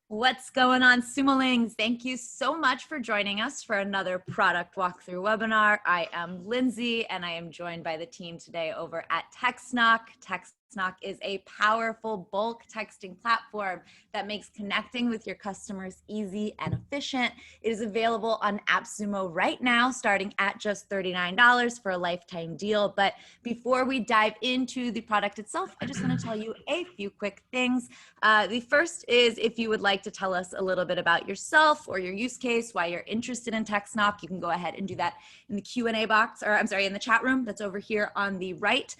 What's going on, Sumolings? Thank you so much for joining us for another product walkthrough webinar. I am Lindsay, and I am joined by the team today over at Textnock. Textnock is a powerful bulk texting platform that makes connecting with your customers easy and efficient. It is available on AppSumo right now, starting at just $39 for a lifetime deal. But before we dive into the product itself, I just want to tell you a few quick things. The first is if you would like to tell us a little bit about yourself or your use case, why you're interested in Textnock, you can go ahead and do that in the Q&A box, or I'm sorry, in the chat room that's over here on the right.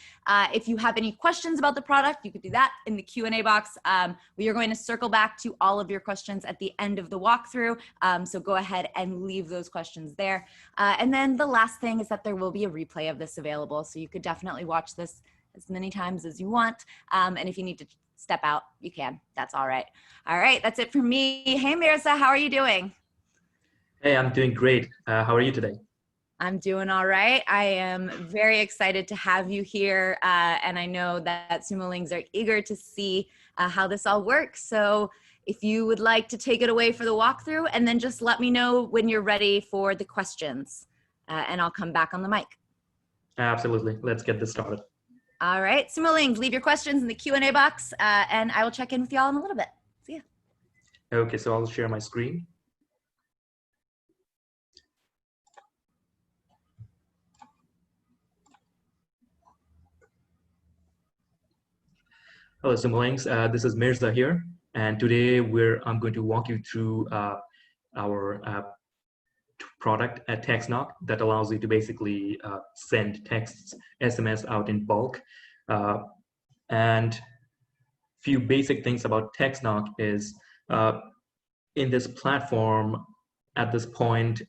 If you have any questions about the product, you could do that in the Q&A box. We are going to circle back to all of your questions at the end of the walkthrough, so go ahead and leave those questions there. And then the last thing is that there will be a replay of this available, so you could definitely watch this as many times as you want. And if you need to step out, you can. That's all right. All right, that's it for me. Hey, Mirza, how are you doing? Hey, I'm doing great. How are you today? I'm doing all right. I am very excited to have you here, and I know that Sumolings are eager to see how this all works. So if you would like to take it away for the walkthrough, and then just let me know when you're ready for the questions, and I'll come back on the mic. Absolutely. Let's get this started. All right, Sumolings, leave your questions in the Q&A box, and I will check in with y'all in a little bit. See ya. Okay, so I'll share my screen. Hello, Simulings. This is Mirza here, and today I'm going to walk you through our product at Textnock that allows you to basically send texts, SMS out in bulk. And few basic things about Textnock is in this platform, at this point,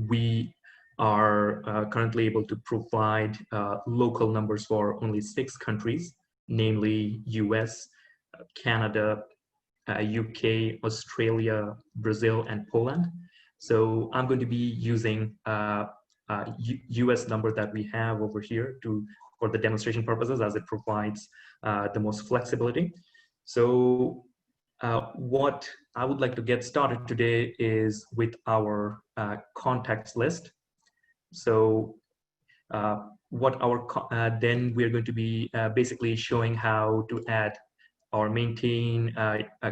we are currently able to provide local numbers for only 6 countries, namely US, Canada, UK, Australia, Brazil, and Poland. So I'm going to be using US number that we have over here for the demonstration purposes, as it provides the most flexibility. So what I would like to get started today is with our contacts list. So then we're going to be basically showing how to add or maintain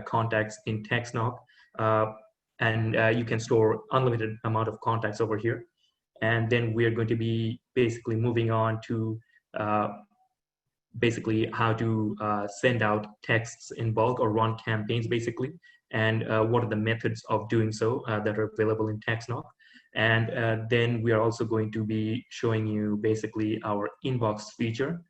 contacts in Textnock, and you can store unlimited amount of contacts over here. And then we're going to be basically moving on to basically how to send out texts in bulk or run campaigns basically, and what are the methods of doing so that are available in Textnock. And then we are also going to be showing you basically our inbox feature,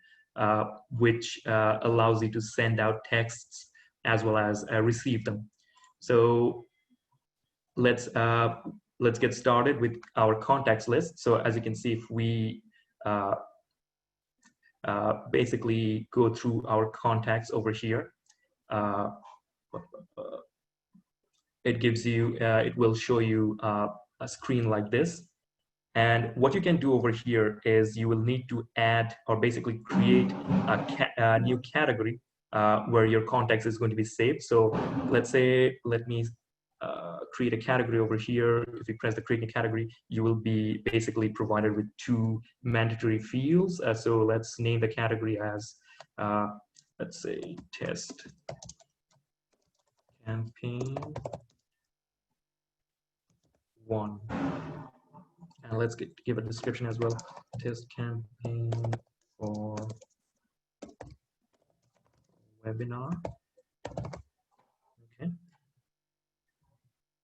which allows you to send out texts as well as receive them. So let's get started with our contacts list. So as you can see, if we basically go through our contacts over here, it will show you a screen like this. And what you can do over here is you will need to add or basically create a new category where your contacts is going to be saved. So let's say, let me create a category over here. If you press the create a category, you will be basically provided with 2 mandatory fields. So let's name the category as, let's say, test campaign 1. And let's give a description as well. Test campaign for webinar. Okay.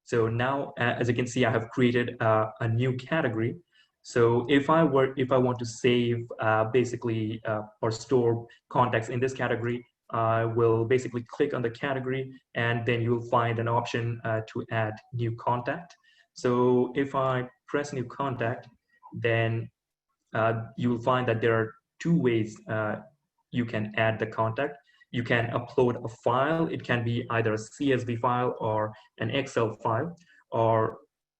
So now, as you can see, I have created a new category. So if I want to save basically or store contacts in this category, I will basically click on the category, and then you'll find an option to add new contact. So if I press new contact, then you will find that there are 2 ways you can add the contact. You can upload a file. It can be either a CSV file or an Excel file,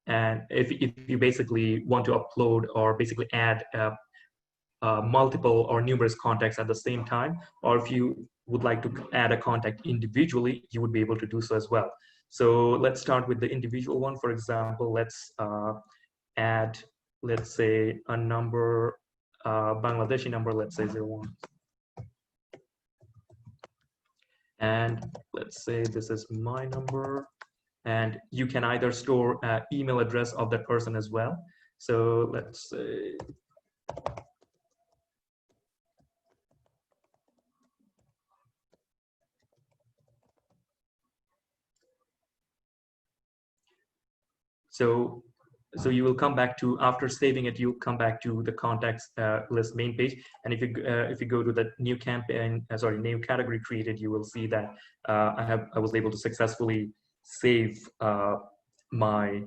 and if you basically want to upload or basically add multiple or numerous contacts at the same time, or if you would like to add a contact individually, you would be able to do so as well. So let's start with the individual one. For example, let's add, let's say, a number, Bangladeshi number, let's say 01. And let's say this is my number. And you can either store email address of that person as well. So let's say, so you will come back to, after saving it, you'll come back to the contacts list main page. And if you go to the new campaign, new category created, you will see that I was able to successfully save my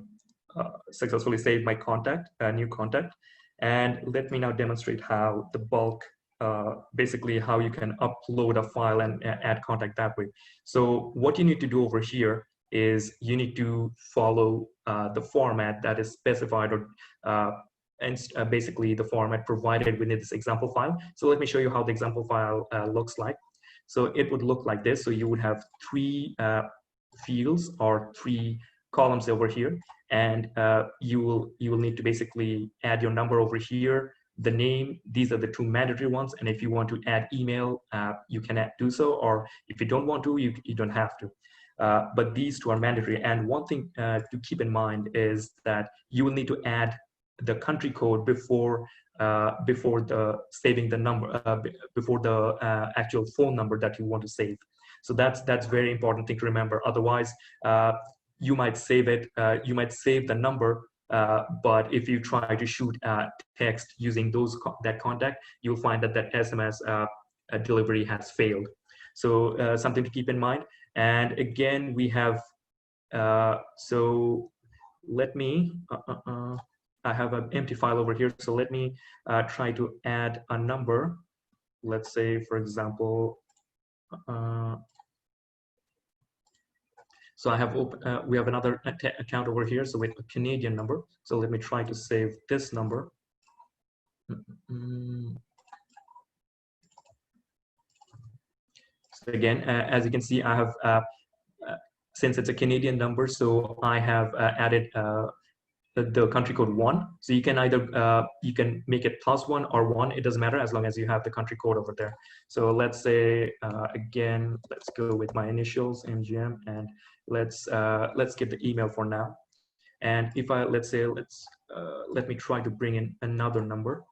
contact, new contact. And let me now demonstrate how the bulk, basically how you can upload a file and add contact that way. So what you need to do over here is you need to follow the format that is specified, or basically the format provided within this example file. So let me show you how the example file looks like. So it would look like this. So you would have three fields or three columns over here, and you will need to basically add your number over here, the name. These are the two mandatory ones, and if you want to add email, you can do so, or if you don't want to, you don't have to. But these two are mandatory. And one thing to keep in mind is that you will need to add the country code before the saving the number, before the actual phone number that you want to save. So that's very important thing to remember. Otherwise, you might save it, you might save the number, but if you try to shoot text using that contact, you'll find that SMS delivery has failed. So something to keep in mind. And again, we have, so let me, I have an empty file over here. So let me try to add a number. Let's say, for example, so I have we have another account over here, so with a Canadian number. So let me try to save this number. So again, as you can see, I have, since it's a Canadian number, so I have added the country code 1. So you can either, you can make it +1 or 1, it doesn't matter as long as you have the country code over there. So let's say, again, let's go with my initials, MGM, and let's get the email for now. And if let's say, let me try to bring in another number.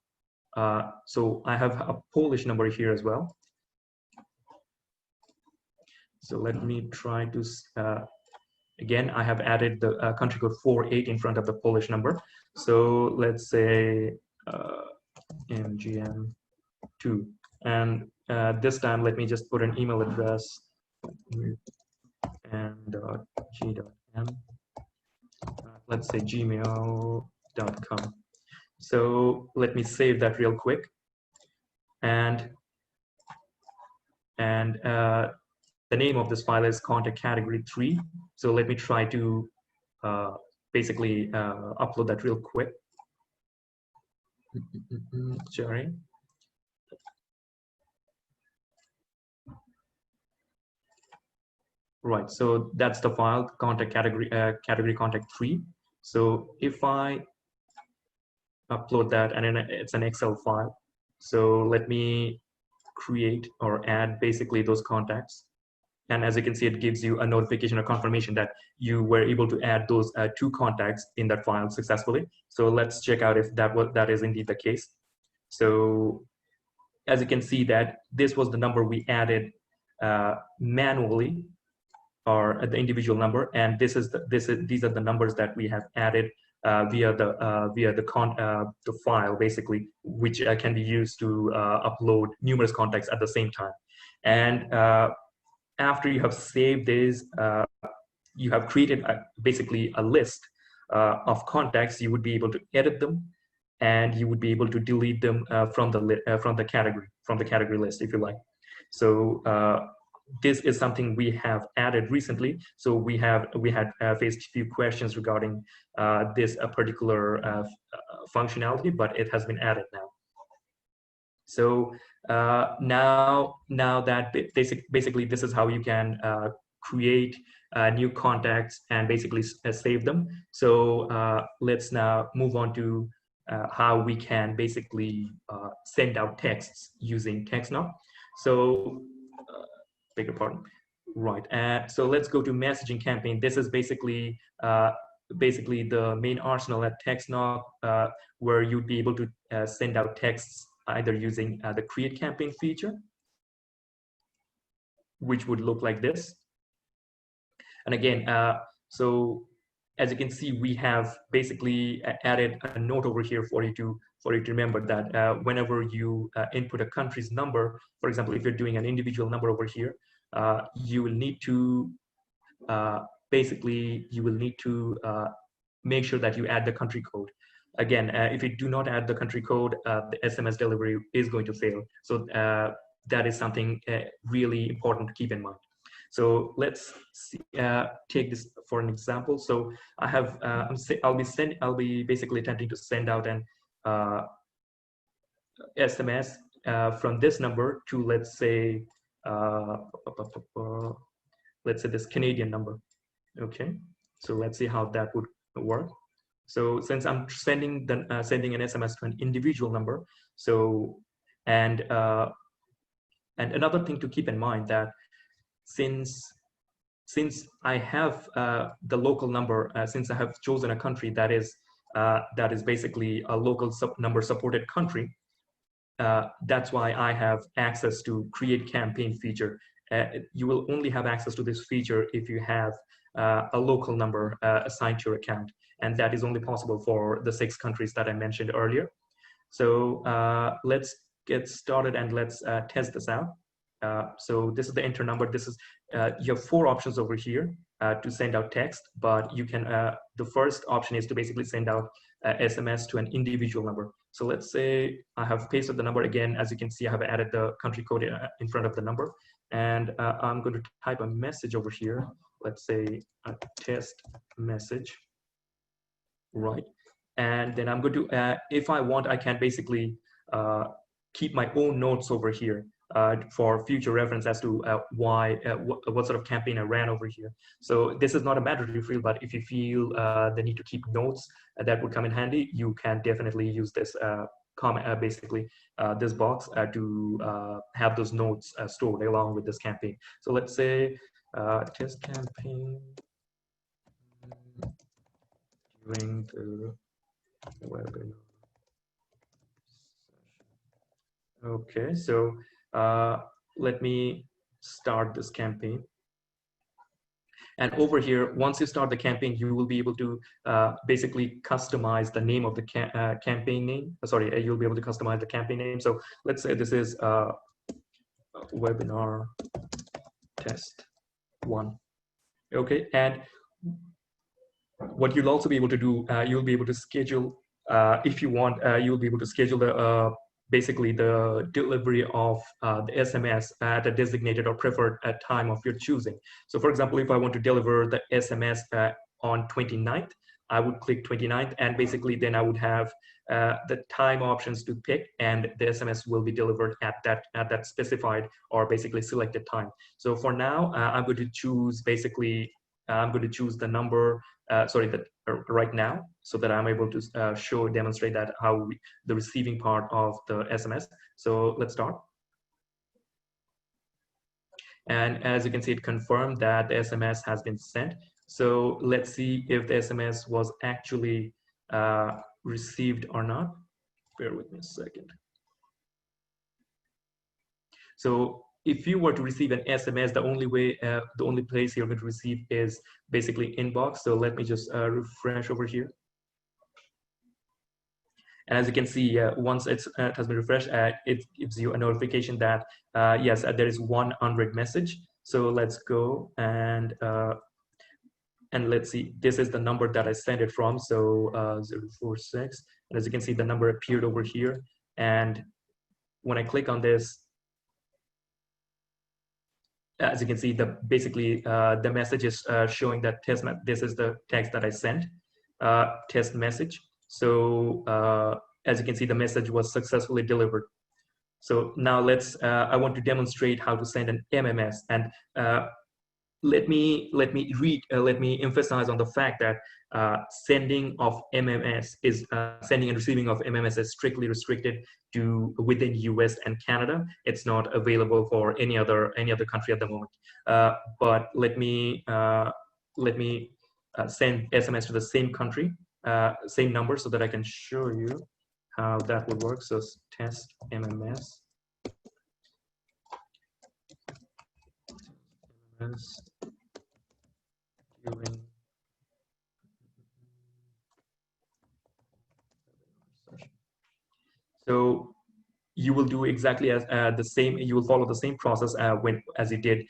So I have a Polish number here as well. So let me try to, again, I have added the country code 48 in front of the Polish number. So let's say MGM2. And this time, let me just put an email address, and g.m. Let's say gmail.com. So let me save that real quick. And the name of this file is contact category 3. So let me try to basically upload that real quick. Sorry. Right, so that's the file, contact category, category contact 3. So if I upload that, and then it's an Excel file. So let me create or add basically those contacts. And as you can see, it gives you a notification or confirmation that you were able to add those 2 contacts in that file successfully. So let's check out if that is indeed the case. So as you can see, that this was the number we added manually, or the individual number, and these are the numbers that we have added via the file, basically, which can be used to upload numerous contacts at the same time. And after you have saved this, you have created basically a list of contacts. You would be able to edit them, and you would be able to delete them from the category list, if you like. So this is something we have added recently. So we had faced a few questions regarding this particular functionality, but it has been added now. So now that basically this is how you can create new contacts and basically save them. So let's now move on to how we can basically send out texts using Textnock. So, beg your pardon. Right. So let's go to messaging campaign. This is basically the main arsenal at Textnock, where you'd be able to send out texts either using the create campaign feature, which would look like this. And again, so as you can see, we have basically added a note over here for you to remember that whenever you input a country's number, for example, if you're doing an individual number over here, you will need to make sure that you add the country code. Again, if you do not add the country code, the SMS delivery is going to fail. So that is something really important to keep in mind. So let's see, take this for an example. So I have, I'll be basically attempting to send out an SMS from this number to, let's say this Canadian number. Okay, so let's see how that would work. So since I'm sending an SMS to an individual number, so and another thing to keep in mind that since I have the local number, since I have chosen a country that is basically a local number supported country, that's why I have access to create campaign feature. You will only have access to this feature if you have a local number assigned to your account, and that is only possible for the 6 countries that I mentioned earlier. So let's get started and let's test this out. So this is the enter number. This is you have 4 options over here to send out text, but you can the first option is to basically send out SMS to an individual number. So let's say I have pasted the number again. As you can see, I have added the country code in front of the number, and I'm going to type a message over here. Let's say a test message, right? And then I'm going to, if I want, I can basically keep my own notes over here for future reference as to what sort of campaign I ran over here. So this is not a mandatory field, but if you feel the need to keep notes that would come in handy, you can definitely use this comment, basically this box to have those notes stored along with this campaign. So let's say test campaign during the webinar. Okay, so let me start this campaign. And over here, once you start the campaign, you will be able to basically customize the name of the campaign name. Sorry, you'll be able to customize the campaign name. So let's say this is webinar test 1. Okay, and what you'll also be able to do, you'll be able to schedule, if you want, you'll be able to schedule the basically the delivery of the SMS at a designated or preferred time of your choosing. So for example, if I want to deliver the SMS on 29th, I would click 29th, and basically then I would have the time options to pick, and the SMS will be delivered at that specified or basically selected time. So for now, I'm going to choose basically, I'm going to choose the number, right now, so that I'm able to demonstrate that how the receiving part of the SMS. So let's start. And as you can see, it confirmed that the SMS has been sent. So let's see if the SMS was actually received or not. Bear with me a second. So if you were to receive an SMS, the only place you're going to receive is basically inbox. So let me just refresh over here. And as you can see, once it has been refreshed, it gives you a notification that yes, there is one unread message. So let's go and let's see. This is the number that I sent it from. So 046. And as you can see, the number appeared over here. And when I click on this, as you can see, basically the message is showing that this is the text that I sent, test message. So as you can see, the message was successfully delivered. So now I want to demonstrate how to send an MMS. And let me emphasize on the fact that sending of MMS is sending and receiving of MMS is strictly restricted to within US and Canada. It's not available for any other country at the moment. But let me send SMS to the same country, same number, so that I can show you how that would work. So test MMS. During so you will do exactly as the same. You will follow the same process as you did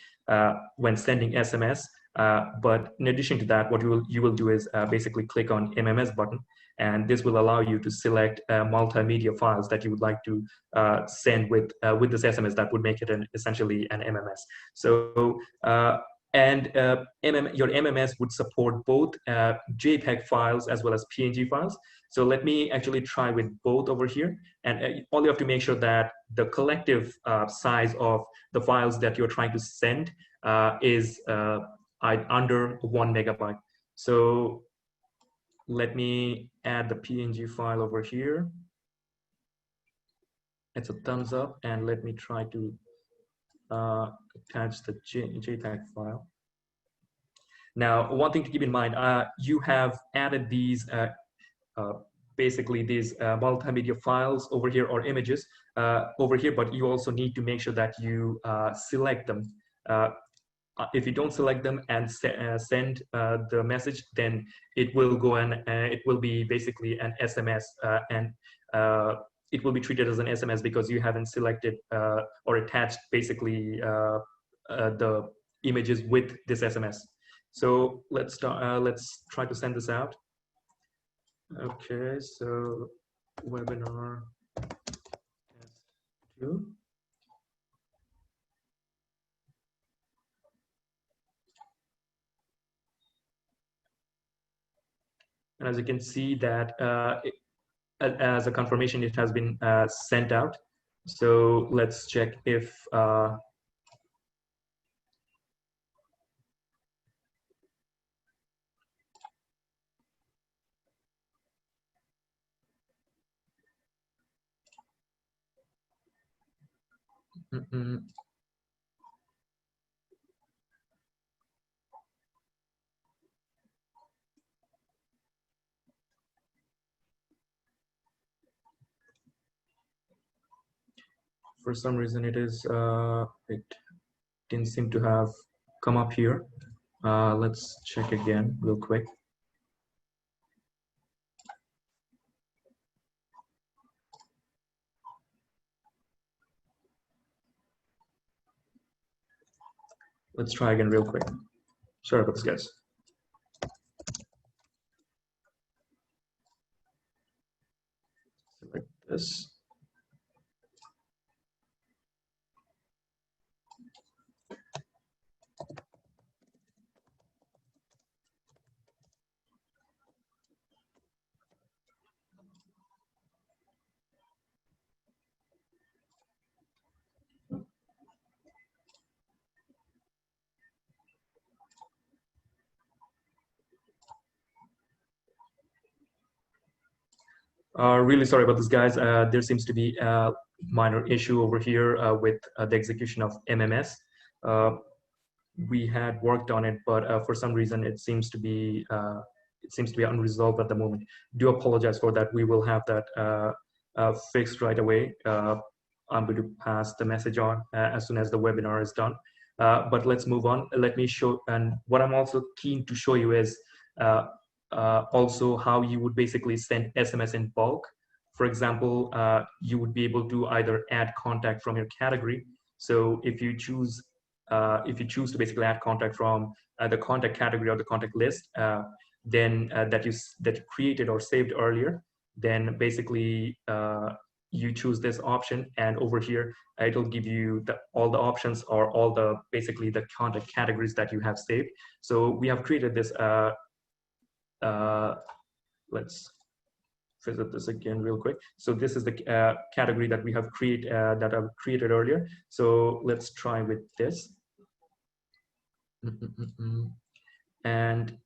when sending SMS. But in addition to that, what you will do is basically click on MMS button, and this will allow you to select multimedia files that you would like to send with this SMS. That would make it essentially an MMS. So your MMS would support both JPEG files as well as PNG files. So let me actually try with both over here. And all you have to make sure that the collective size of the files that you're trying to send is under 1 megabyte. So let me add the PNG file over here. It's a thumbs up, and let me try to attach the JPEG file. Now, one thing to keep in mind, you have added these basically these multimedia files over here, or images over here, but you also need to make sure that you select them. If you don't select them and send the message, then it will go and it will be basically an SMS, and it will be treated as an SMS because you haven't selected or attached basically the images with this SMS. So let's try to send this out. Okay, so webinar S2. And as you can see that as a confirmation, it has been sent out. So let's check if for some reason it didn't seem to have come up here. Let's check again real quick. Let's try again real quick. Sorry about this, guys. Select this. Really sorry about this, guys. There seems to be a minor issue over here with the execution of MMS. We had worked on it, but for some reason it seems to be unresolved at the moment. Do apologize for that. We will have that fixed right away. I'm going to pass the message on as soon as the webinar is done. But let's move on. Let me show, and what I'm also keen to show you is also how you would basically send SMS in bulk. For example, you would be able to either add contact from your category. So if you choose to basically add contact from the contact category or the contact list, then that you created or saved earlier, then basically you choose this option, and over here it'll give you all the options or all the basically the contact categories that you have saved. So we have created this. Let's visit this again real quick. So this is the category that we have created earlier. So let's try with this. And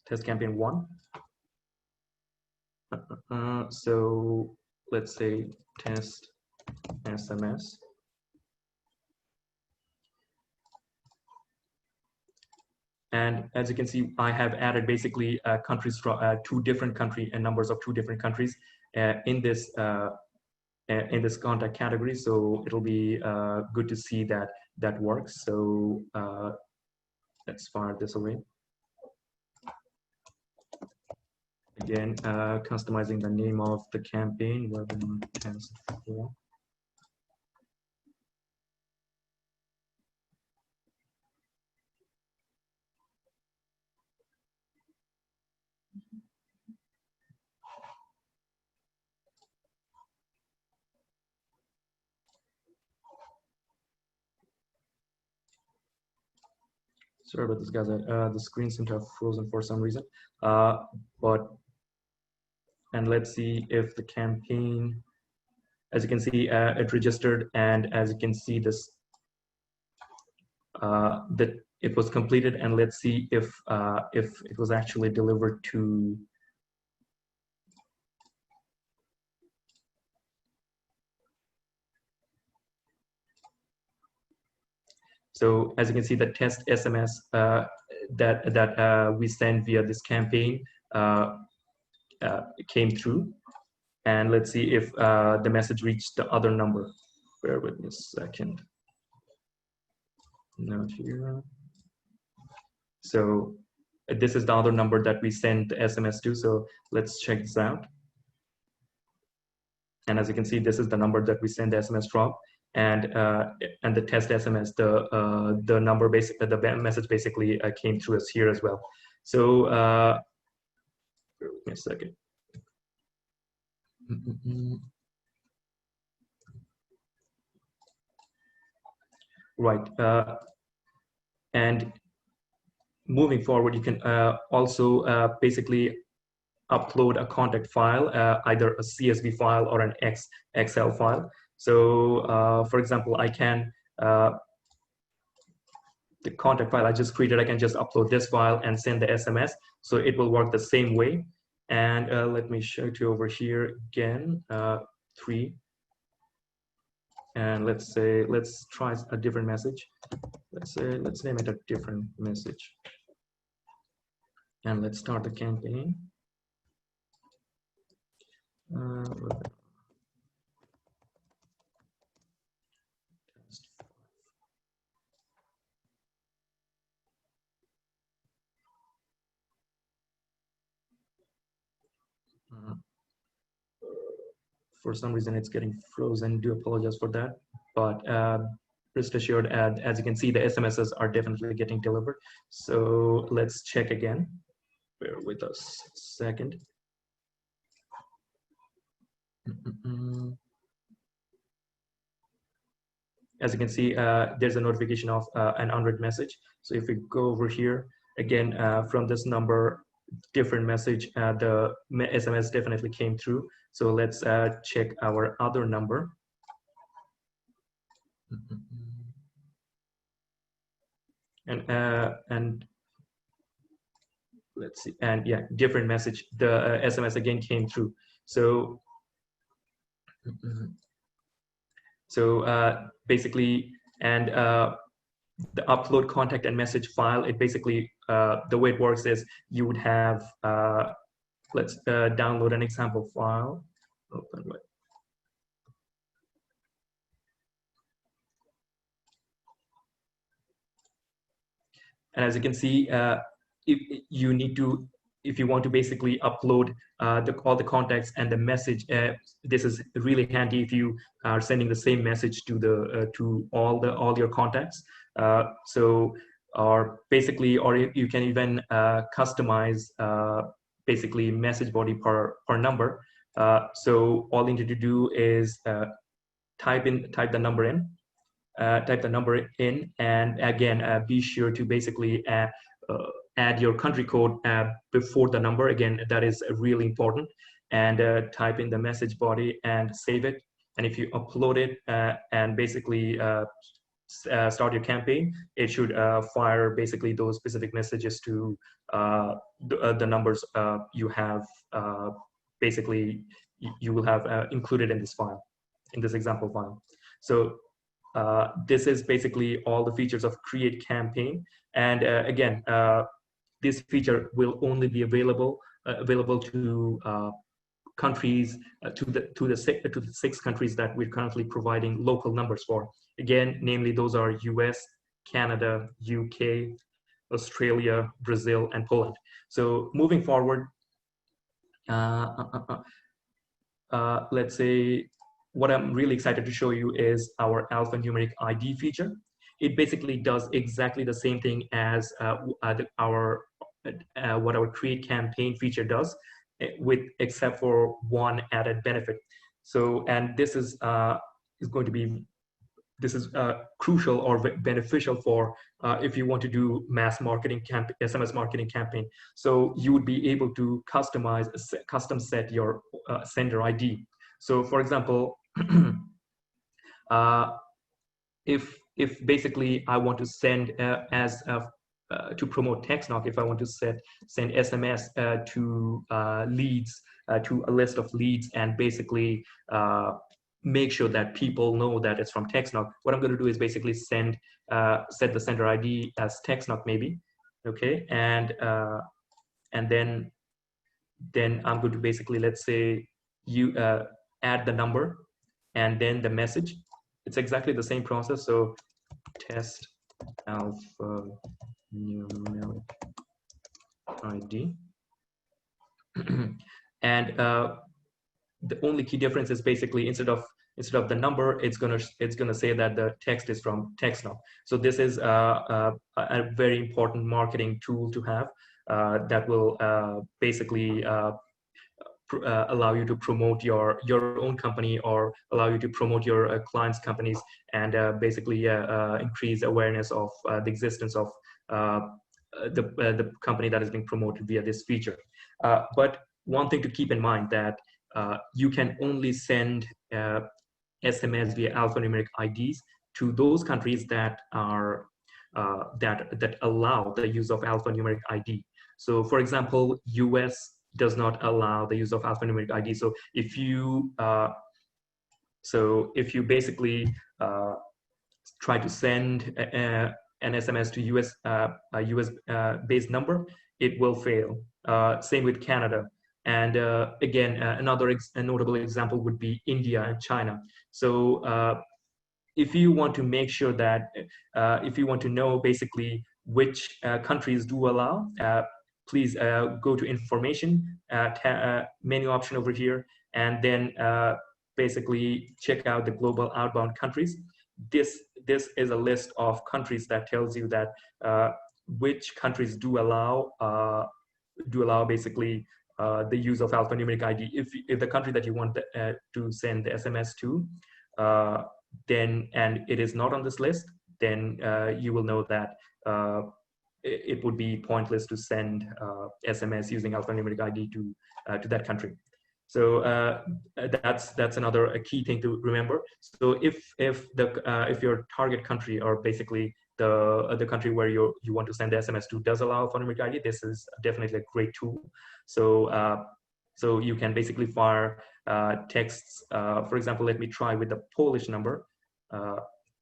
test campaign 1. So let's say test SMS. And as you can see, I have added basically countries from 2 different countries and numbers of 2 different countries in this contact category. So it'll be good to see that that works. So let's fire this away. Again, customizing the name of the campaign, webinar test 4. Sorry about this, guys. The screen seemed to have frozen for some reason. And let's see if the campaign, as you can see, it registered, and as you can see, this that it was completed. And let's see if it was actually delivered to. So as you can see, the test SMS that we sent via this campaign came through. And let's see if the message reached the other number. Bear with me a second. Not here. So this is the other number that we sent the SMS to. So let's check this out. And as you can see, this is the number that we sent the SMS from. And the test SMS, the number basically, the message basically came through us here as well. So bear with me a second. Right. And moving forward, you can also basically upload a contact file, either a CSV file or an Excel file. So for example, I can, the contact file I just created, I can just upload this file and send the SMS. So it will work the same way. And let me show it to you over here again, 3. And let's say, let's try a different message. Let's name it a different message. And let's start the campaign. For some reason, it's getting frozen. Do apologize for that. But rest assured, as you can see, the SMSs are definitely getting delivered. So let's check again. Bear with us a second. As you can see, there's a notification of an unread message. So if we go over here, again, from this number, different message, the SMS definitely came through. So let's check our other number. And let's see, and yeah, different message. The SMS again came through. So basically, and the upload contact and message file, it basically, the way it works is you would have, let's download an example file. Open it. And as you can see, if you want to basically upload all the contacts and the message, this is really handy if you are sending the same message to all your contacts. Or you can even customize basically message body per number. So all you need to do is type the number in. And again, be sure to basically add your country code before the number. Again, that is really important. And type in the message body and save it. and if you upload it and basically start your campaign, it should fire basically those specific messages to the numbers you have basically you will have included in this file, in this example file. So this is basically all the features of create campaign. And again, this feature will only be available to countries, to the 6 countries that we're currently providing local numbers for. Again, namely those are US, Canada, UK, Australia, Brazil, and Poland. So moving forward, let's say what I'm really excited to show you is our alphanumeric ID feature. It basically does exactly the same thing as what our create campaign feature does, except for one added benefit. So, and this is going to be crucial or beneficial for if you want to do mass marketing SMS marketing campaign. So you would be able to custom set your sender ID. So for example, if basically I want to send to promote Textnock, if I want to send SMS to leads, to a list of leads, and basically make sure that people know that it's from Textnock, what I'm going to do is basically set the sender ID as Textnock maybe, okay, and then I'm going to basically, let's say you add the number and then the message. It's exactly the same process. So test alphanumeric ID. And the only key difference is basically instead of the number, it's gonna say that the text is from Textnock. So this is a very important marketing tool to have that will basically allow you to promote your own company, or allow you to promote your clients' companies, and basically increase awareness of the existence of the company that is being promoted via this feature. But one thing to keep in mind that you can only send SMS via alphanumeric IDs to those countries that are that allow the use of alphanumeric ID. So, for example, US does not allow the use of alphanumeric ID. So, if you basically try to send an SMS to a US based number, it will fail. Same with Canada. And again, another notable example would be India and China. So if you want to make sure that, if you want to know basically which countries do allow, please go to information, menu option over here, and then basically check out the global outbound countries. This is a list of countries that tells you that which countries do allow basically the use of alphanumeric ID. If the country that you want to send the SMS to, then, and it is not on this list, then you will know that it would be pointless to send SMS using alphanumeric ID to that country. So that's another key thing to remember. So if your target country, or basically the country where you want to send the SMS to, does allow alphanumeric ID, this is definitely a great tool. So so you can basically fire texts. For example, let me try with the Polish number,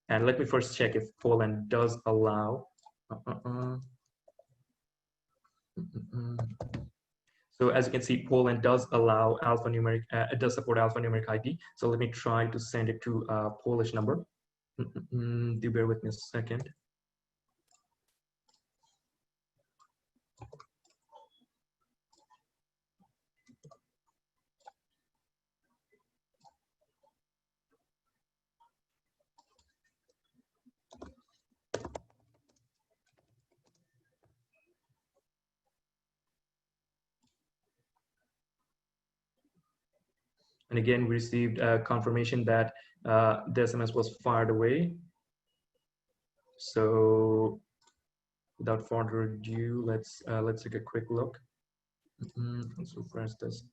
and let me first check if Poland does allow. So as you can see, Poland does allow alphanumeric, it does support alphanumeric ID. So let me try to send it to a Polish number. Do bear with me a second. And again, we received confirmation that the SMS was fired away. So without further ado, let's take a quick look. Let's refresh this.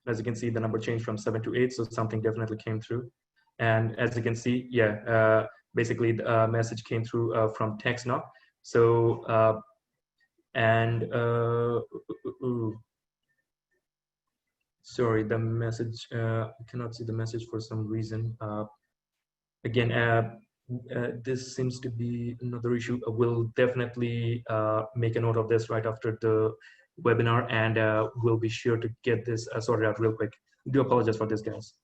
As you can see, the number changed from 7 to 8, so something definitely came through. And as you can see, yeah, basically the message came through from Textnock. So, sorry, the message, I cannot see the message for some reason. Again, this seems to be another issue. We'll definitely make a note of this right after the webinar, and we'll be sure to get this sorted out real quick. Do apologize for this, guys.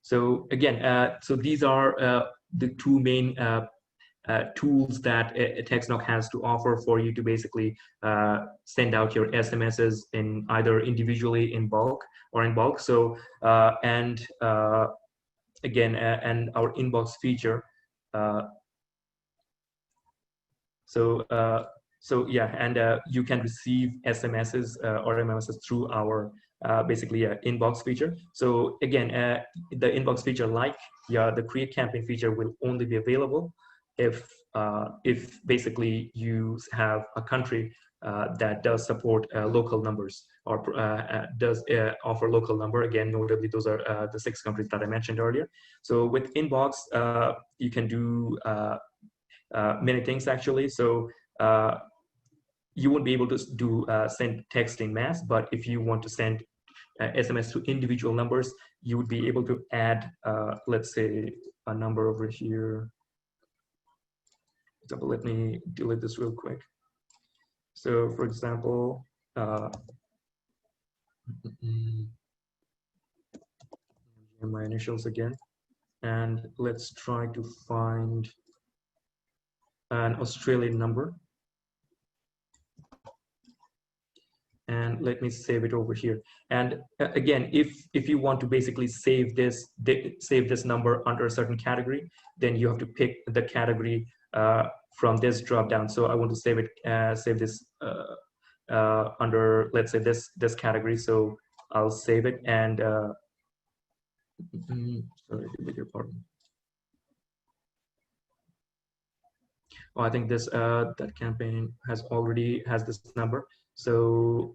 So again, so these are the two main tools that Textnock has to offer for you to basically send out your SMSs in either individually in bulk or in bulk. So again, and our inbox feature. So yeah, and you can receive SMSs or MMSs through our basically inbox feature. So again, the inbox feature, like the create campaign feature, will only be available if basically you have a country that does support local numbers or does offer local number. Again, notably, those are the 6 countries that I mentioned earlier. So with inbox, you can do many things actually. So you won't be able to do send text in mass, but if you want to send SMS to individual numbers, you would be able to add, let's say, a number over here. For example, let me delete this real quick. So, for example, my initials again, and let's try to find an Australian number. And let me save it over here. And again, if you want to basically save this number under a certain category, then you have to pick the category from this drop down. So I want to save it, save this under, let's say, this category. So I'll save it, and sorry, beg your pardon. Oh, I think this that campaign already has this number. So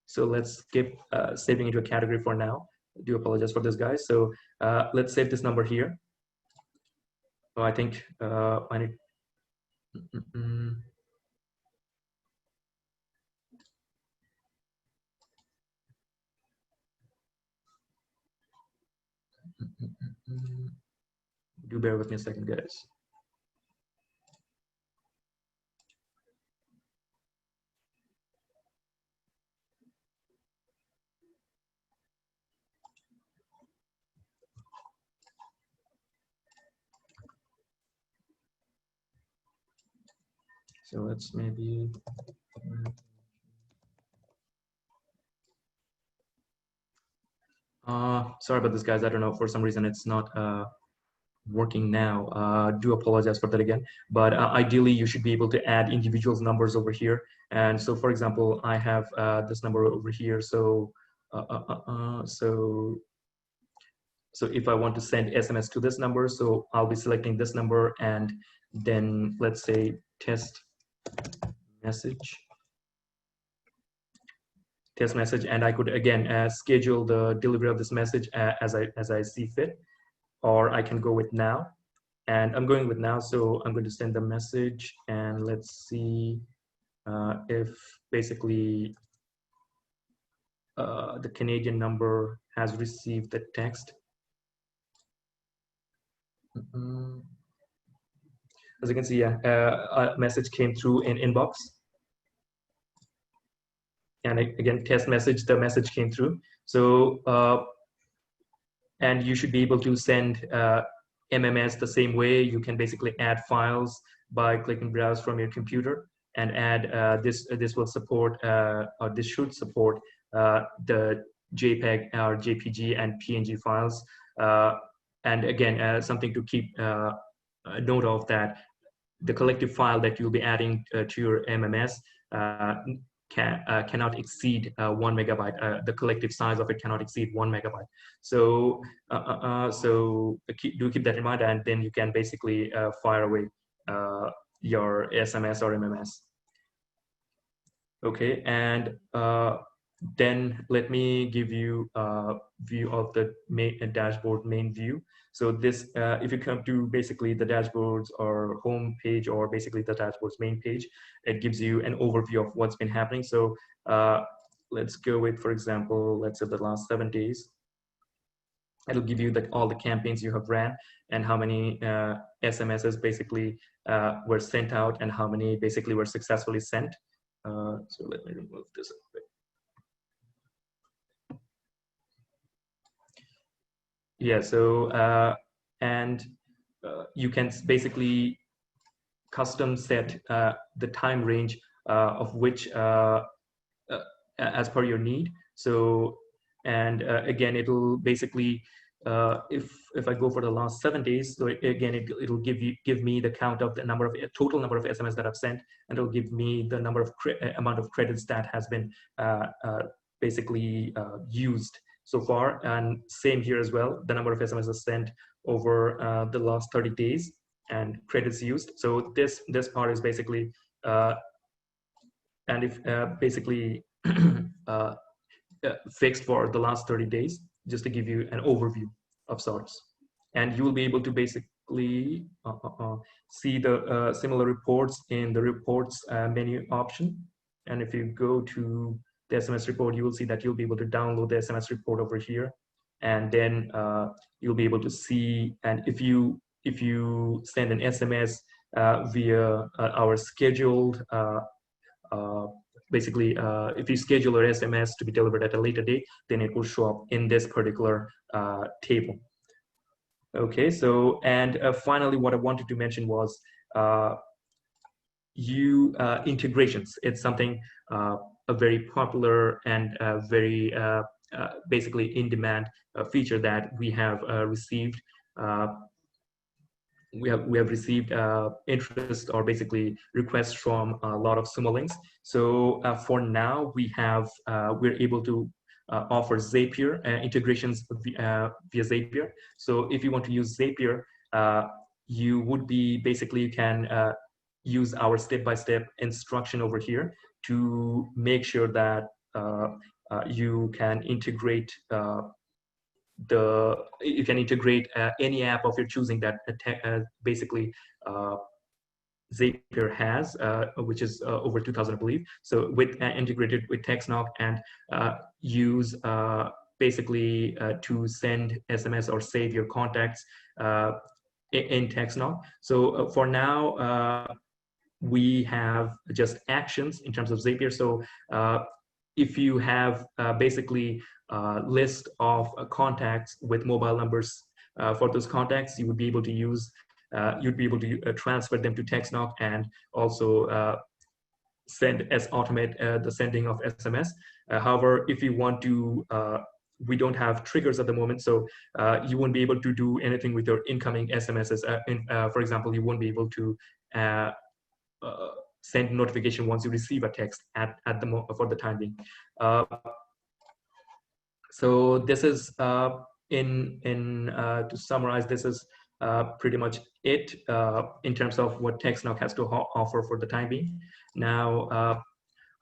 so let's skip saving into a category for now. I do apologize for this, guys. So let's save this number here. Oh, I think I need. Do bear with me a second, guys. So let's maybe. Sorry about this, guys. I don't know, for some reason it's not working now. Do apologize for that again. But ideally, you should be able to add individuals numbers over here. And so, for example, I have this number over here. So so if I want to send SMS to this number, so I'll be selecting this number, and then let's say test message, and I could again schedule the delivery of this message as I see fit, or I can go with now, and I'm going with now. So I'm going to send the message, and let's see if basically the Canadian number has received the text. As you can see, a message came through in inbox. And again, test message, the message came through. So, and you should be able to send MMS the same way. You can basically add files by clicking browse from your computer, and add this will support, or this should support the JPEG or JPG and PNG files. And again, something to keep note of, that the collective file that you'll be adding to your MMS cannot exceed 1 megabyte. The collective size of it cannot exceed 1 megabyte. So do keep that in mind, and then you can basically fire away your SMS or MMS. Okay, and Then let me give you a view of the main dashboard main view. So this, if you come to basically the dashboards or home page, or basically the dashboard's main page, it gives you an overview of what's been happening. So let's go with, for example, let's say the last 7 days. It'll give you all the campaigns you have ran and how many SMSs basically were sent out and how many basically were successfully sent. So let me remove this a bit. Yeah, so you can basically custom set the time range of which as per your need. So, and again, it'll basically, if I go for the last 7 days, so again, it'll give me the count of the total number of SMS that I've sent, and it'll give me the number of amount of credits that has been basically used so far. And same here as well, the number of SMS sent over the last 30 days and credits used. So this part is basically, and if basically fixed for the last 30 days, just to give you an overview of sorts. And you will be able to basically see the similar reports in the reports menu option. And if you go to the SMS report, you will see that you'll be able to download the SMS report over here. And then you'll be able to see, and if you send an SMS via our scheduled basically, if you schedule your SMS to be delivered at a later date, then it will show up in this particular table. Okay, so, and finally, what I wanted to mention was integrations. It's something, a very popular and very basically in-demand feature that we have received. We have received interest or basically requests from a lot of Sumo links. So for now, we're able to offer Zapier integrations via Zapier. So if you want to use Zapier, you would be basically, you can use our step-by-step instruction over here to make sure that you can integrate any app of your choosing that basically Zapier has, which is over 2,000, I believe. So with integrated with Textnock, and use basically to send SMS or save your contacts in Textnock. So for now, we have just actions in terms of Zapier. So if you have basically list of contacts with mobile numbers for those contacts, you would be able to use, you'd be able to transfer them to Textnock and also automate the sending of SMS. However, if you want to, we don't have triggers at the moment, so you won't be able to do anything with your incoming SMSs. For example, you won't be able to send notification once you receive a text for the time being. So this is to summarize, this is pretty much it in terms of what Textnock has to offer for the time being. Now,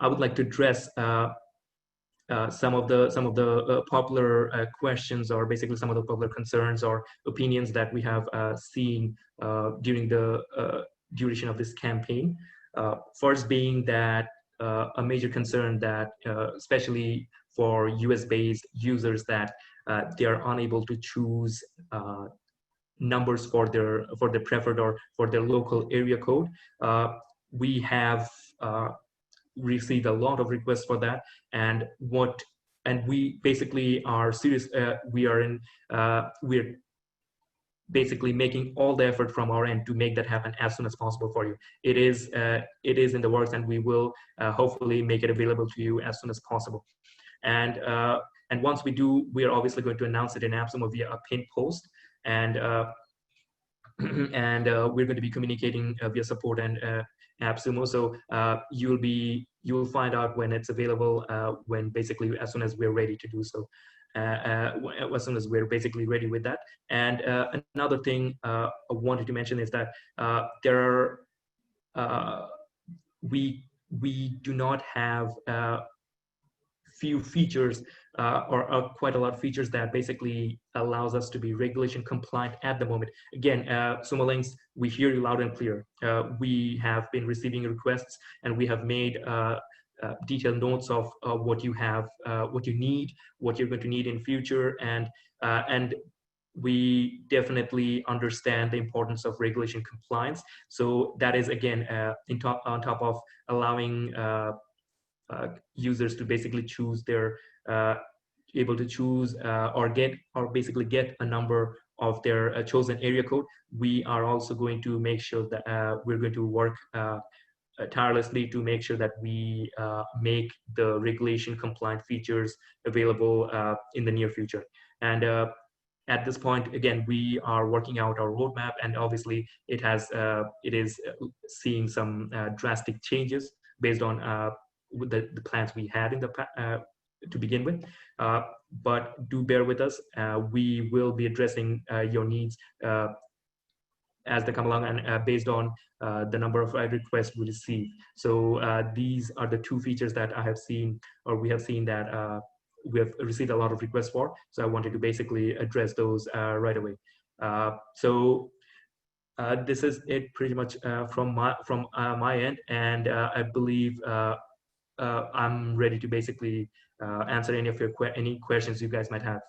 I would like to address some of the popular questions, or basically some of the popular concerns or opinions that we have seen during the duration of this campaign. First being that a major concern that especially for US-based users, that they are unable to choose numbers for their preferred or for their local area code. We have received a lot of requests for that, and we basically are serious. We're basically making all the effort from our end to make that happen as soon as possible for you. It is in the works, and we will hopefully make it available to you as soon as possible. And once we do, we are obviously going to announce it in AppSumo via a pinned post, and we're going to be communicating via support and AppSumo. So you will find out when it's available, when basically as soon as we're ready to do so. As soon as we're basically ready with that. And another thing I wanted to mention is that there are we do not have few features or quite a lot of features that basically allows us to be regulation compliant at the moment. Again, Sumo Links, we hear you loud and clear. We have been receiving requests, and we have made detailed notes of what you have, what you need, what you're going to need in future, and we definitely understand the importance of regulation compliance. So that is again on top of allowing users to basically choose their able to choose or basically get a number of their chosen area code. We are also going to make sure that we're going to work tirelessly to make sure that we make the regulation compliant features available in the near future. And at this point, again, we are working out our roadmap, and obviously it is seeing some drastic changes based on with the plans we had in the to begin with. But do bear with us. We will be addressing your needs as they come along, and based on the number of requests we receive. So these are the two features that I have seen, or we have seen that we have received a lot of requests for. So I wanted to basically address those right away. So this is it pretty much from my end, and I believe I'm ready to basically answer any of your any questions you guys might have.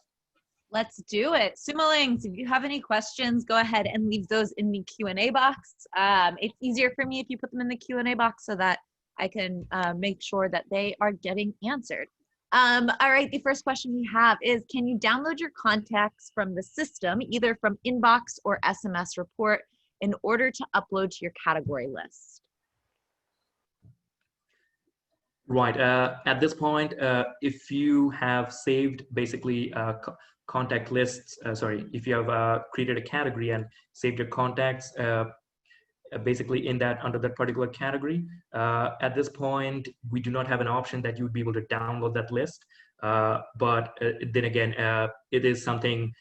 Let's do it. Sumolings, if you have any questions, go ahead and leave those in the Q&A box. It's easier for me if you put them in the Q&A box so that I can make sure that they are getting answered. All right, the first question we have is, can you download your contacts from the system, either from inbox or SMS report, in order to upload to your category list? Right. At this point, if you have saved basically contact lists, if you have created a category and saved your contacts basically in that under that particular category, at this point, we do not have an option that you would be able to download that list. But then again, it is something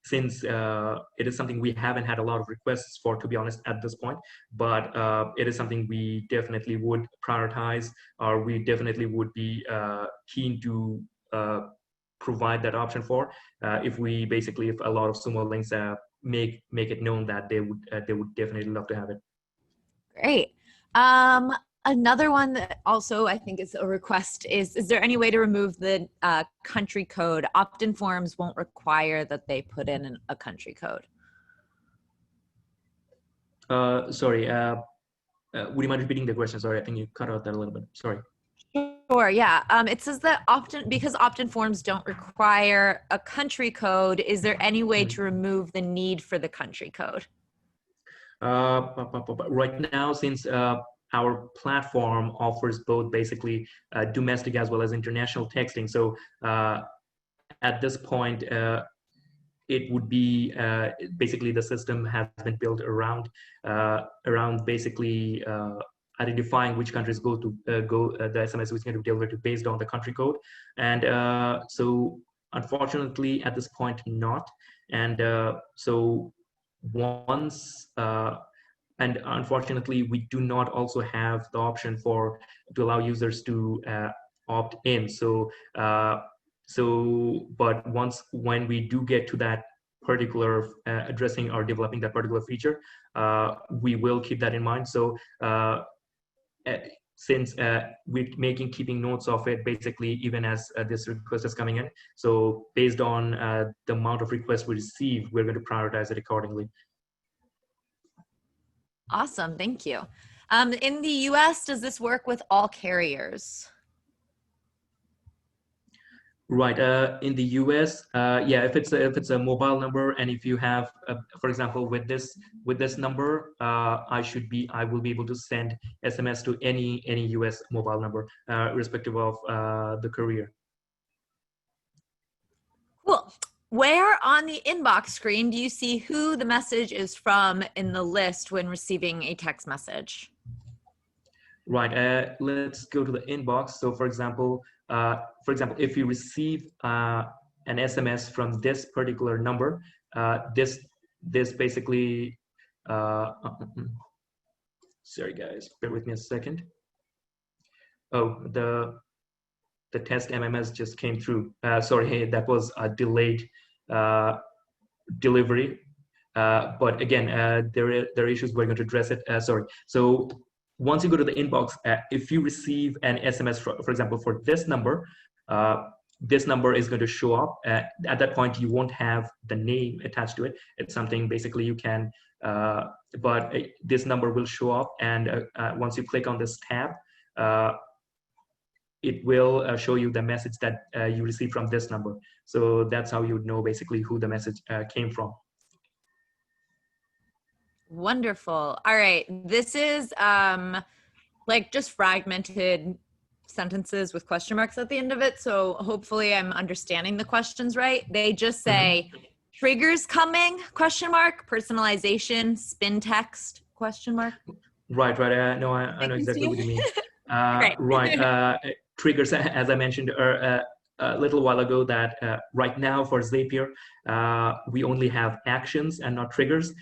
since it is something we haven't had a lot of requests for, to be honest, at this point, but it is something we definitely would prioritize, or we definitely would be keen to provide that option for if a lot of Sumo links make it known that they would definitely love to have it. Great. Another one that also I think is a request is there any way to remove the country code? Opt-in forms won't require that they put in a country code. Sorry, would you mind repeating the question? Sorry, I think you cut out that a little bit. Sorry. Sure, yeah. It says that because opt-in forms don't require a country code, is there any way to remove the need for the country code? Right now, since our platform offers both basically domestic as well as international texting, so at this point, it would be basically the system has been built around basically identifying which countries the SMS is going to deliver to based on the country code. And so unfortunately at this point not. And so once and unfortunately we do not also have the option to allow users to opt in. So but when we do get to that particular addressing or developing that particular feature, we will keep that in mind. So since we're keeping notes of it basically even as this request is coming in, so based on the amount of requests we receive, we're going to prioritize it accordingly. Awesome, thank you. In the US, does this work with all carriers? Right. In the US, yeah, if it's a mobile number, and if you have, for example, with this number, I will be able to send SMS to any US mobile number, irrespective of the carrier. Cool. Where on the inbox screen do you see who the message is from in the list when receiving a text message? Right. Let's go to the inbox. So, for example, if you receive an SMS from this particular number, this basically. Sorry, guys, bear with me a second. Oh, the test MMS just came through. Sorry, hey, that was a delayed delivery. But again, there are issues. We're going to address it. Sorry. So once you go to the inbox, if you receive an SMS, for example, for this number is going to show up. At that point, you won't have the name attached to it. It's something basically you can, but this number will show up. And once you click on this tab, it will show you the message that you received from this number. So that's how you would know basically who the message came from. Wonderful. All right. This is like just fragmented sentences with question marks at the end of it. So hopefully I'm understanding the questions right. They just say triggers coming, question mark, personalization, spin text, question mark. Right. No, I know exactly what you mean. Right. Triggers, as I mentioned a little while ago, that right now for Zapier, we only have actions and not triggers.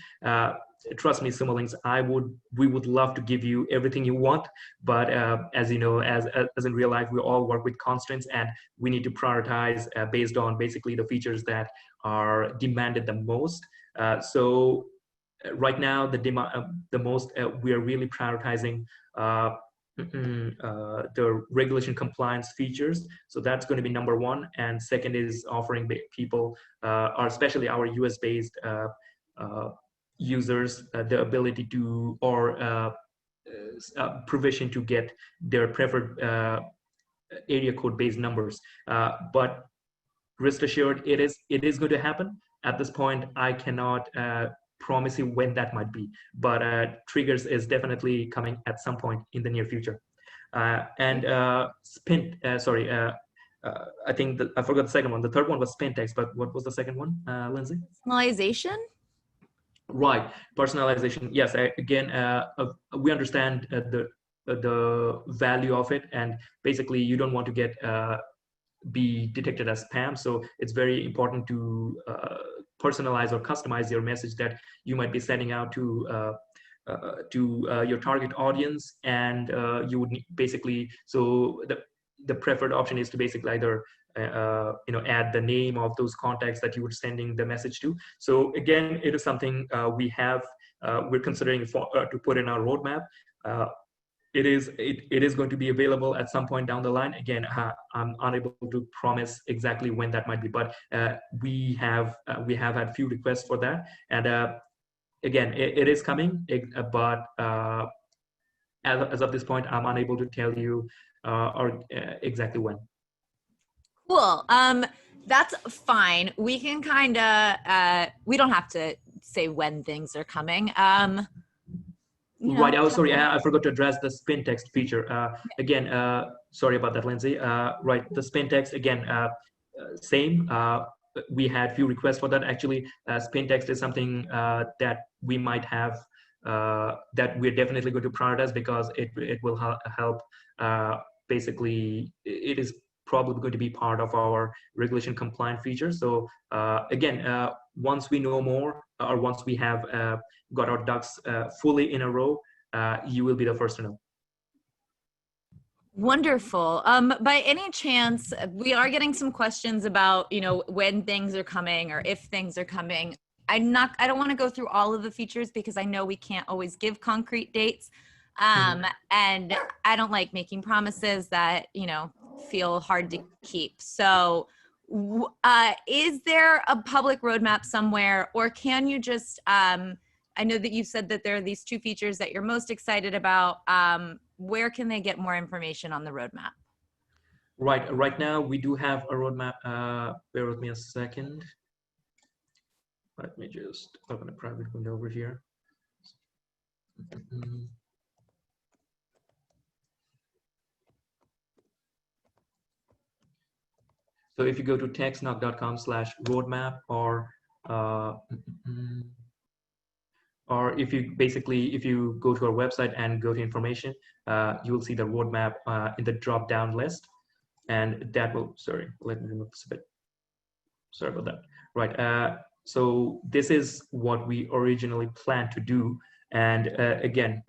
Trust me, Simolinks, we would love to give you everything you want, but as you know, as in real life, we all work with constraints, and we need to prioritize based on basically the features that are demanded the most. So right now, the most we are really prioritizing the regulation compliance features. So that's going to be number one, and second is offering people, or especially our US-based users, the ability to, or provision to get their preferred area code based numbers. But rest assured, it is going to happen. At this point, I cannot promise you when that might be, but triggers is definitely coming at some point in the near future. And spin, sorry, I think I forgot the second one. The third one was spin text, but what was the second one, Lindsay? Personalization? Right, personalization. Yes, again, we understand the value of it, and basically you don't want to get be detected as spam. So it's very important to personalize or customize your message that you might be sending out to your target audience, and you would basically, so the preferred option is to basically either add the name of those contacts that you were sending the message to. So again, it is something we're considering to put in our roadmap. It is going to be available at some point down the line. Again, I'm unable to promise exactly when that might be, but we have had few requests for that, and again, it is coming, but as of this point, I'm unable to tell you exactly when. Cool. That's fine. We can kind of, we don't have to say when things are coming. Right. Oh, sorry, I forgot to address the spin text feature. Again, sorry about that, Lindsay. Right, the spin text, again, same. We had few requests for that. Actually, spin text is something that we might have, that we're definitely going to prioritize, because it will help. Basically, it is probably going to be part of our regulation compliant feature. So again, once we know more, or once we have got our ducks fully in a row, you will be the first to know. Wonderful. By any chance, we are getting some questions about, when things are coming or if things are coming. I don't want to go through all of the features because I know we can't always give concrete dates. And I don't like making promises that, feel hard to keep. So is there a public roadmap somewhere, or can you just, I know that you said that there are these two features that you're most excited about. Where can they get more information on the roadmap? Right now, we do have a roadmap. Bear with me a second. Let me just open a private window over here. So if you go to textnock.com/roadmap, or if you go to our website and go to information, you will see the roadmap in the drop-down list, and that will, sorry, let me remove this a bit. Sorry about that. Right. So this is what we originally planned to do, and again,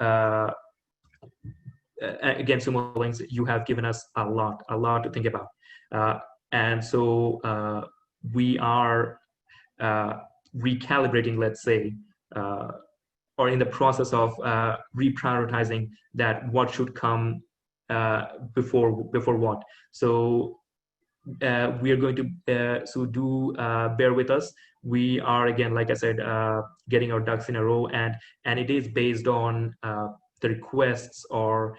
again, Sumo Links, you have given us a lot to think about. And so we are recalibrating, let's say, or in the process of reprioritizing that what should come before what. So we are going to bear with us. We are, again, like I said, getting our ducks in a row, and it is based on the requests or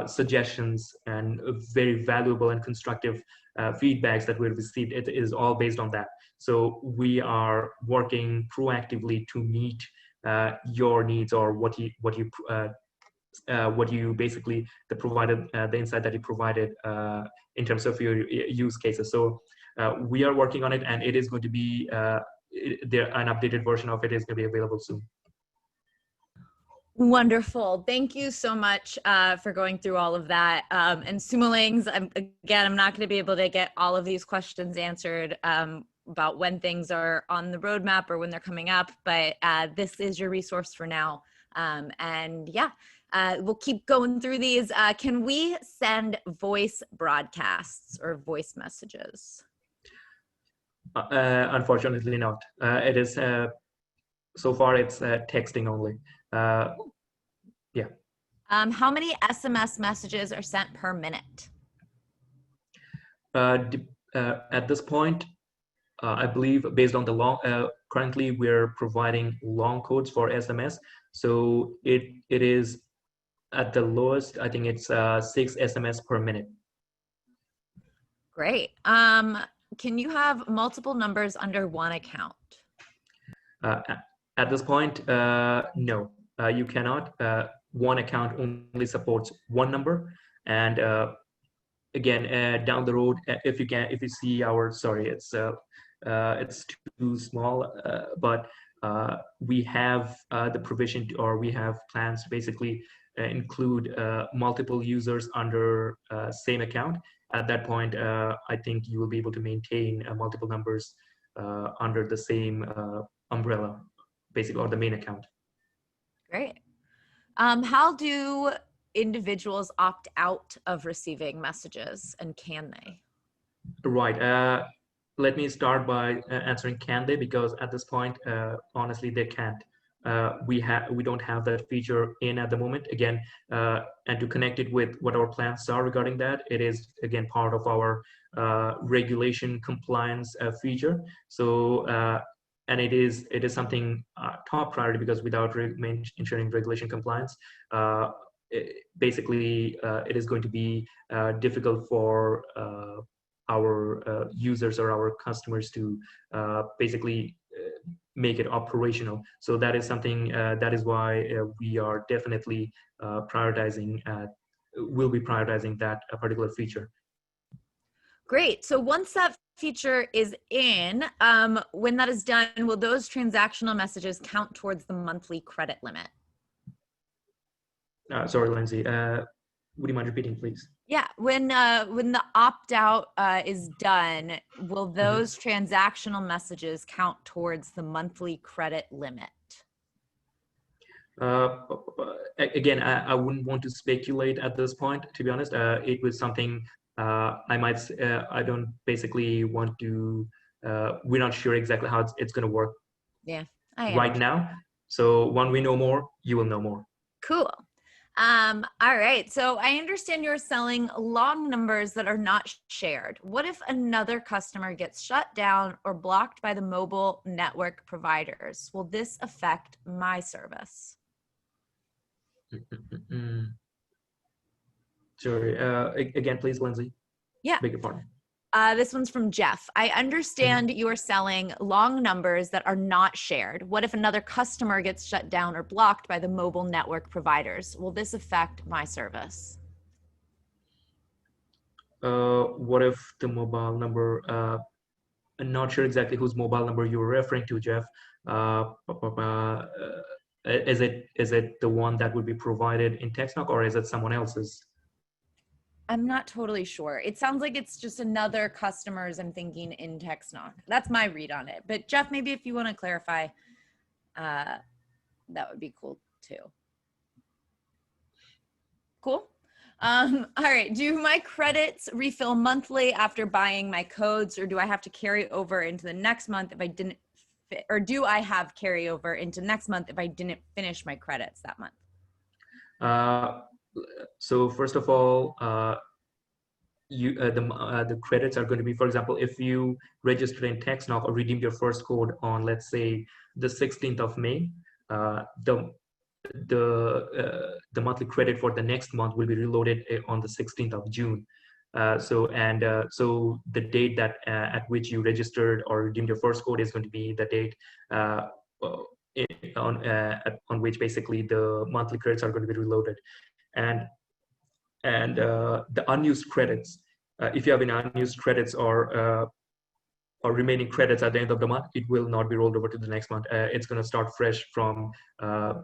suggestions and very valuable and constructive feedbacks that we've received. It is all based on that. So we are working proactively to meet your needs, or what you basically the insight that you provided in terms of your use cases. So we are working on it, and it is going to be an updated version of it is going to be available soon. Wonderful. Thank you so much for going through all of that. And Sumolings, I'm not going to be able to get all of these questions answered about when things are on the roadmap or when they're coming up, but this is your resource for now. And yeah, we'll keep going through these. Can we send voice broadcasts or voice messages? Unfortunately not. It is, so far it's texting only. Yeah. How many SMS messages are sent per minute? At this point, I believe based on the long, currently we're providing long codes for SMS. So it is at the lowest, I think it's 6 SMS per minute. Great. Can you have multiple numbers under one account? At this point, no, you cannot. One account only supports one number. And again, down the road, if you see our, sorry, it's too small, but we have the provision or we have plans to basically include multiple users under same account. At that point, I think you will be able to maintain multiple numbers under the same umbrella, basically, or the main account. Great. How do individuals opt out of receiving messages, and can they? Right. Let me start by answering can they, because at this point, honestly, they can't. We don't have that feature in at the moment. Again, and to connect it with what our plans are regarding that, it is again part of our regulation compliance feature. So and it is something top priority, because without ensuring regulation compliance, basically it is going to be difficult for our users or our customers to basically make it operational. So that is something, that is why we are definitely prioritizing, will be prioritizing that particular feature. Great. So once that feature is in, when that is done, will those transactional messages count towards the monthly credit limit? Sorry, Lindsay. Would you mind repeating, please? Yeah. When the opt-out is done, will those transactional messages count towards the monthly credit limit? Again, I wouldn't want to speculate at this point, to be honest. It was something I don't basically want to, we're not sure exactly how it's going to work. Yeah, right now. So when we know more, you will know more. Cool. All right. So I understand you're selling long numbers that are not shared. What if another customer gets shut down or blocked by the mobile network providers? Will this affect my service? Sorry. Again, please, Lindsay. Yeah. Beg your pardon. This one's from Jeff. I understand you are selling long numbers that are not shared. What if another customer gets shut down or blocked by the mobile network providers? Will this affect my service? What if the mobile number, I'm not sure exactly whose mobile number you were referring to, Jeff. Is it the one that would be provided in Textnock, or is it someone else's? I'm not totally sure. It sounds like it's just another customer's, I'm thinking, in Textnock. That's my read on it. But Jeff, maybe if you want to clarify, that would be cool too. Cool. All right. Do my credits refill monthly after buying my codes, or do I have to carry over into the next month if I didn't, or do I have carryover into next month if I didn't finish my credits that month? So first of all, the credits are going to be, for example, if you registered in Textnock or redeemed your first code on, let's say, the 16th of May, the the monthly credit for the next month will be reloaded on the 16th of June. So the date that at which you registered or redeemed your first code is going to be the date on which basically the monthly credits are going to be reloaded. And the unused credits, if you have any unused credits or remaining credits at the end of the month, it will not be rolled over to the next month. It's going to start fresh from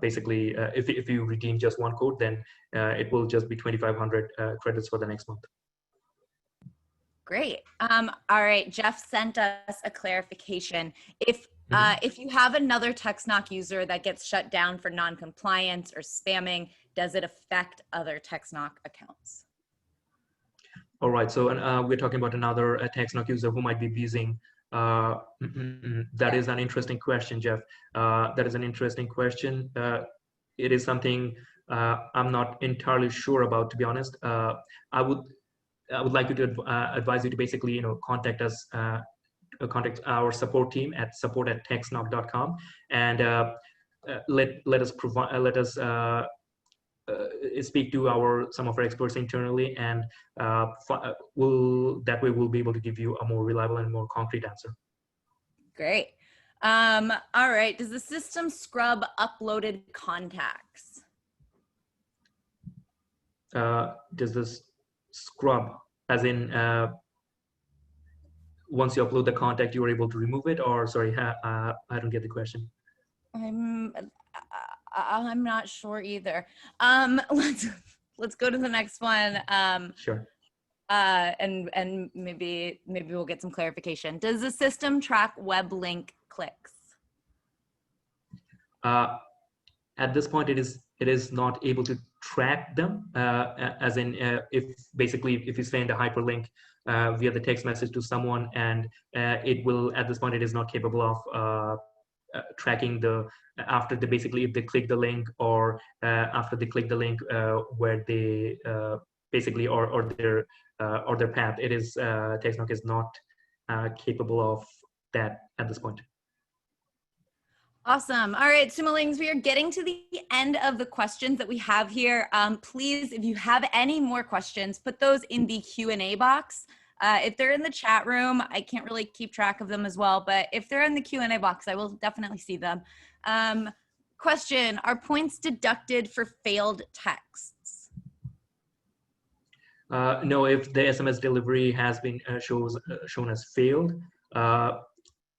basically, if you redeem just one code, then it will just be 2,500 credits for the next month. Great. All right. Jeff sent us a clarification. If you have another Textnock user that gets shut down for non-compliance or spamming, does it affect other Textnock accounts? All right. So we're talking about another Textnock user who might be abusing. That is an interesting question, Jeff. That is an interesting question. It is something I'm not entirely sure about, to be honest. I would like to advise you to basically, contact us, contact our support team at support@textnock.com, and let us speak to some of our experts internally, and that way we'll be able to give you a more reliable and more concrete answer. Great. All right. Does the system scrub uploaded contacts? Does this scrub, as in once you upload the contact, you are able to remove it, or sorry, I don't get the question. I'm not sure either. Let's go to the next one. Sure. And maybe we'll get some clarification. Does the system track web link clicks? At this point, it is not able to track them, as in if you send a hyperlink via the text message to someone, and it will, at this point, it is not capable of tracking after if they click the link, or after they click the link where they basically or their path. It is Textnock is not capable of that at this point. Awesome. All right, Sumolings, we are getting to the end of the questions that we have here. Please, if you have any more questions, put those in the Q&A box. If they're in the chat room, I can't really keep track of them as well, but if they're in the Q&A box, I will definitely see them. Question, are points deducted for failed texts? No, if the SMS delivery has been shown as failed,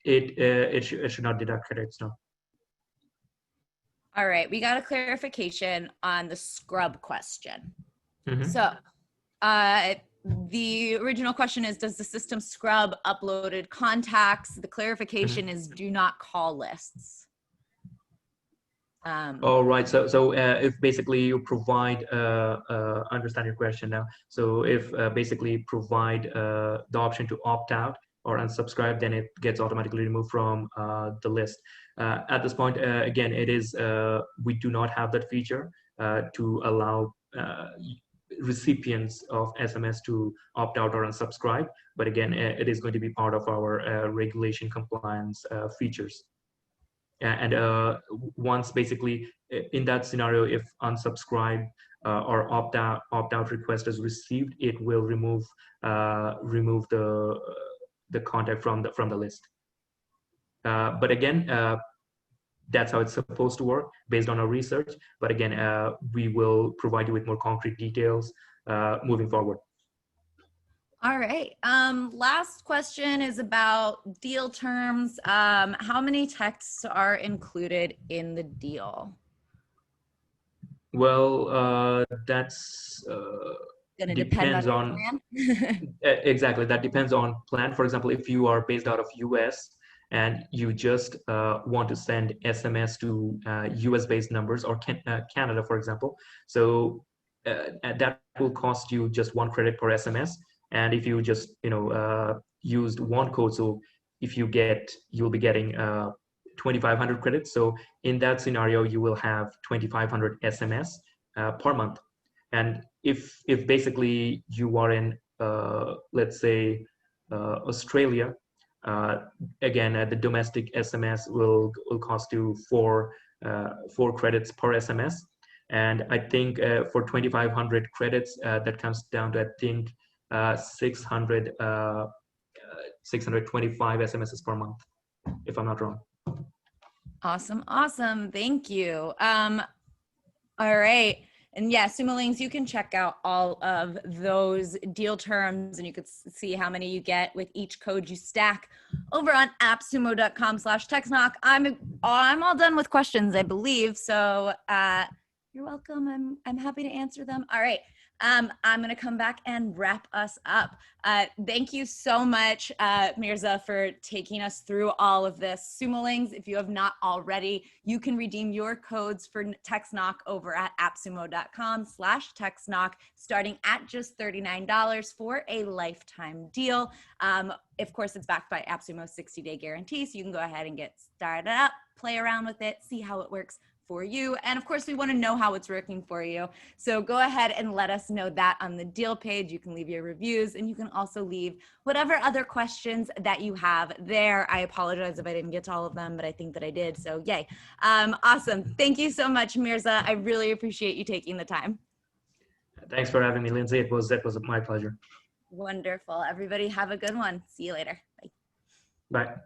it should not deduct credits, no. All right, we got a clarification on the scrub question. Mm-hmm. So the original question is, does the system scrub uploaded contacts? The clarification is do not call lists. All right. So if basically you provide, understand your question now. So if basically provide the option to opt out or unsubscribe, then it gets automatically removed from the list. At this point, again, it is we do not have that feature to allow recipients of SMS to opt out or unsubscribe. But again, it is going to be part of our regulation compliance features. And once basically in that scenario, if unsubscribe or opt out request is received, it will remove the contact from the list. But again, that's how it's supposed to work based on our research. But again, we will provide you with more concrete details moving forward. All right. Last question is about deal terms. How many texts are included in the deal? Well, that's Gonna depend on plan. Exactly, that depends on plan. For example, if you are based out of US and you just want to send SMS to US-based numbers, or Canada, for example, so that will cost you just 1 credit per SMS. And if you just used one code, so if you will be getting 2,500 credits. So in that scenario, you will have 2,500 SMS per month. And if basically you are in let's say Australia, again the domestic SMS will cost you 4 credits per SMS. And I think for 2,500 credits, that comes down to, I think, 625 SMSs per month, if I'm not wrong. Awesome. Thank you. All right. And yeah, Sumolings, you can check out all of those deal terms and you could see how many you get with each code you stack over on appsumo.com/textnock. I'm all done with questions, I believe. So you're welcome. I'm happy to answer them. All right. I'm going to come back and wrap us up. Thank you so much, Mirza, for taking us through all of this. Sumolings, if you have not already, you can redeem your codes for Textnock over at appsumo.com/textnock, starting at just $39 for a lifetime deal. Of course, it's backed by AppSumo's 60-day guarantee, so you can go ahead and get started up, play around with it, see how it works for you. And of course, we want to know how it's working for you. So go ahead and let us know that on the deal page. You can leave your reviews and you can also leave whatever other questions that you have there. I apologize if I didn't get to all of them, but I think that I did. So yay. Awesome. Thank you so much, Mirza. I really appreciate you taking the time. Thanks for having me, Lindsay. That was my pleasure. Wonderful. Everybody have a good one. See you later. Bye. Bye.